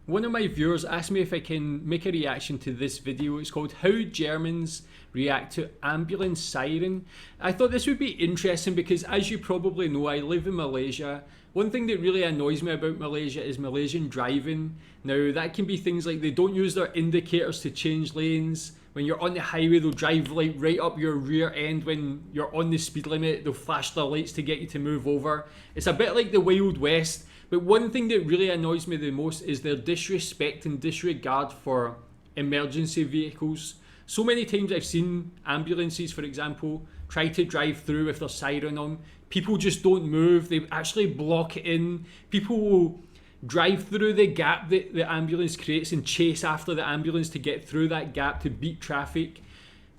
One of my viewers asked me if I can make a reaction to this video. It's called How Germans React to Ambulance Siren. I thought this would be interesting because, as you probably know, I live in Malaysia. One thing that really annoys me about Malaysia is Malaysian driving. Now, that can be things like they don't use their indicators to change lanes. When you're on the highway, they'll drive like right up your rear end. When you're on the speed limit, they'll flash their lights to get you to move over. It's a bit like the Wild West. But one thing that really annoys me the most is their disrespect and disregard for emergency vehicles. So many times I've seen ambulances, for example, try to drive through with their siren on. People just don't move. They actually block it in. People will drive through the gap that the ambulance creates and chase after the ambulance to get through that gap to beat traffic.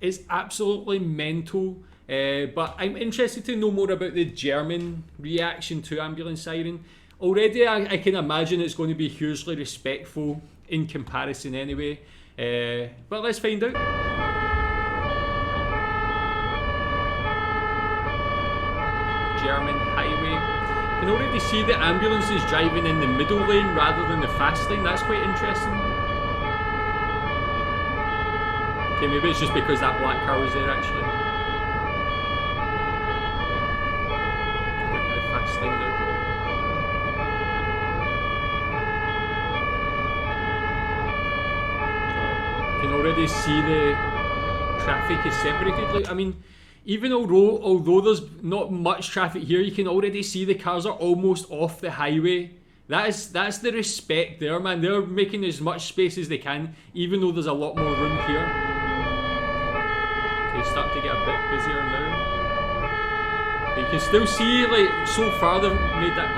It's absolutely mental. But I'm interested to know more about the German reaction to ambulance siren. Already I can imagine it's going to be hugely respectful in comparison anyway. But let's find out. German highway. You can already see the ambulances driving in the middle lane rather than the fast lane. That's quite interesting. Okay, maybe it's just because that black car was there actually. Going to the fast lane now. You can already see the traffic is separated. Like, I mean, even although there's not much traffic here, you can already see the cars are almost off the highway. That's the respect there, man. They're making as much space as they can, even though there's a lot more room here. Okay, starting to get a bit busier now. But you can still see, like, so far they've made that.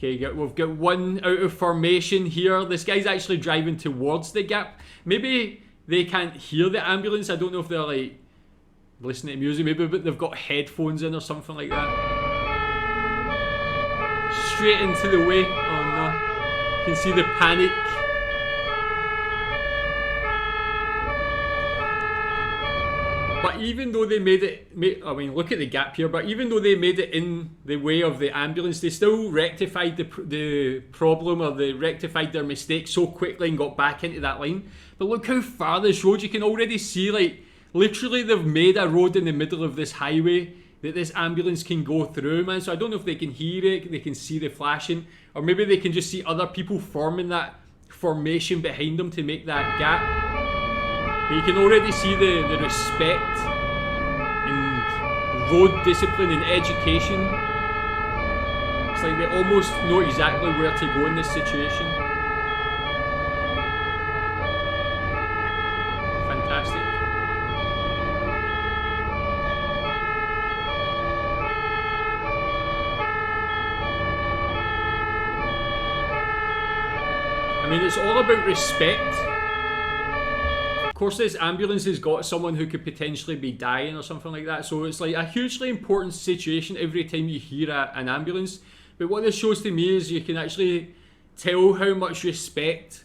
Okay, we've got one out of formation here. This guy's actually driving towards the gap. Maybe they can't hear the ambulance. I don't know if they're like listening to music, maybe, but they've got headphones in or something like that. Straight into the way. Oh no. You can see the panic. But even though they made it, I mean, look at the gap here, but even though they made it in the way of the ambulance, they still rectified the problem, or they rectified their mistake so quickly and got back into that line. But look how far this road, you can already see, like, literally they've made a road in the middle of this highway that this ambulance can go through, man. So I don't know if they can hear it, they can see the flashing, or maybe they can just see other people forming that formation behind them to make that gap. But you can already see the respect and road discipline and education. It's like they almost know exactly where to go in this situation. Fantastic. I mean, it's all about respect. Of course, this ambulance has got someone who could potentially be dying or something like that, so it's like a hugely important situation every time you hear an ambulance. But what this shows to me is you can actually tell how much respect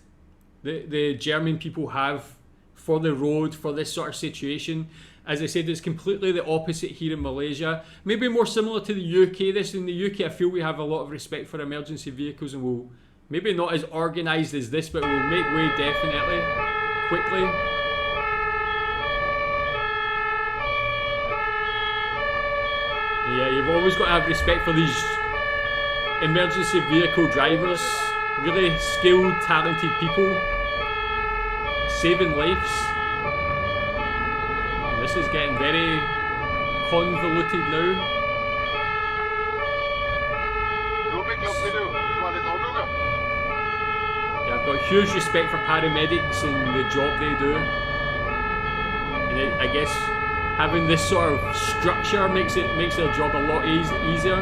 the German people have for the road, for this sort of situation. As I said, it's completely the opposite here in Malaysia. Maybe more similar to the UK. This in the UK, I feel we have a lot of respect for emergency vehicles, and we'll maybe not as organised as this, but we'll make way definitely, quickly. Yeah, you've always got to have respect for these emergency vehicle drivers. Really skilled, talented people. Saving lives. And this is getting very convoluted now. Yeah, I've got huge respect for paramedics and the job they do. And I guess having this sort of structure makes their job a lot easier.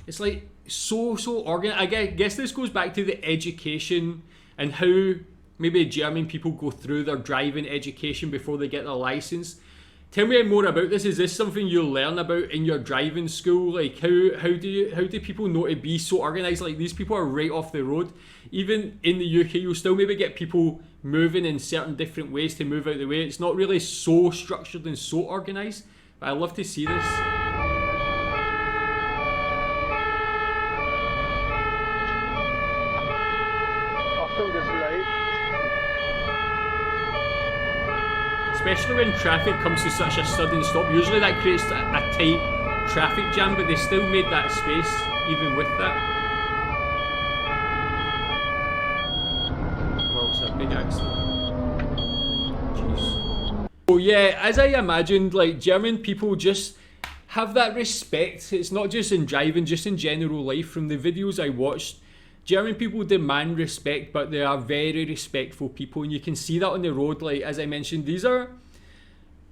It's like so organized. I guess this goes back to the education and how maybe German people go through their driving education before they get their license. Tell me more about this. Is this something you learn about in your driving school? Like how do people know to be so organised? Like these people are right off the road. Even in the UK, you'll still maybe get people moving in certain different ways to move out of the way. It's not really so structured and so organised. But I love to see this. especially when traffic comes to such a sudden stop. Usually that creates a tight traffic jam, but they still made that space even with that. Well, it's a big accident. Jeez. Oh yeah, as I imagined, like, German people just have that respect. It's not just in driving, just in general life. From the videos I watched, German people demand respect, but they are very respectful people, and you can see that on the road. Like, as I mentioned, these are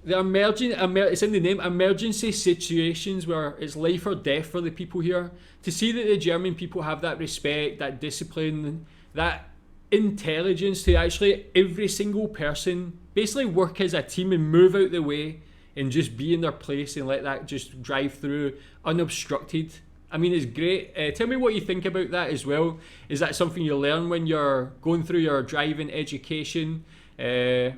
the it's in the name, emergency situations where it's life or death for the people here. To see that the German people have that respect, that discipline, that intelligence to actually every single person basically work as a team and move out the way and just be in their place and let that just drive through unobstructed. I mean, it's great. Tell me what you think about that as well. Is that something you learn when you're going through your driving education? Have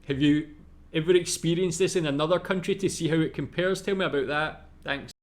you ever experienced this in another country to see how it compares? Tell me about that. Thanks.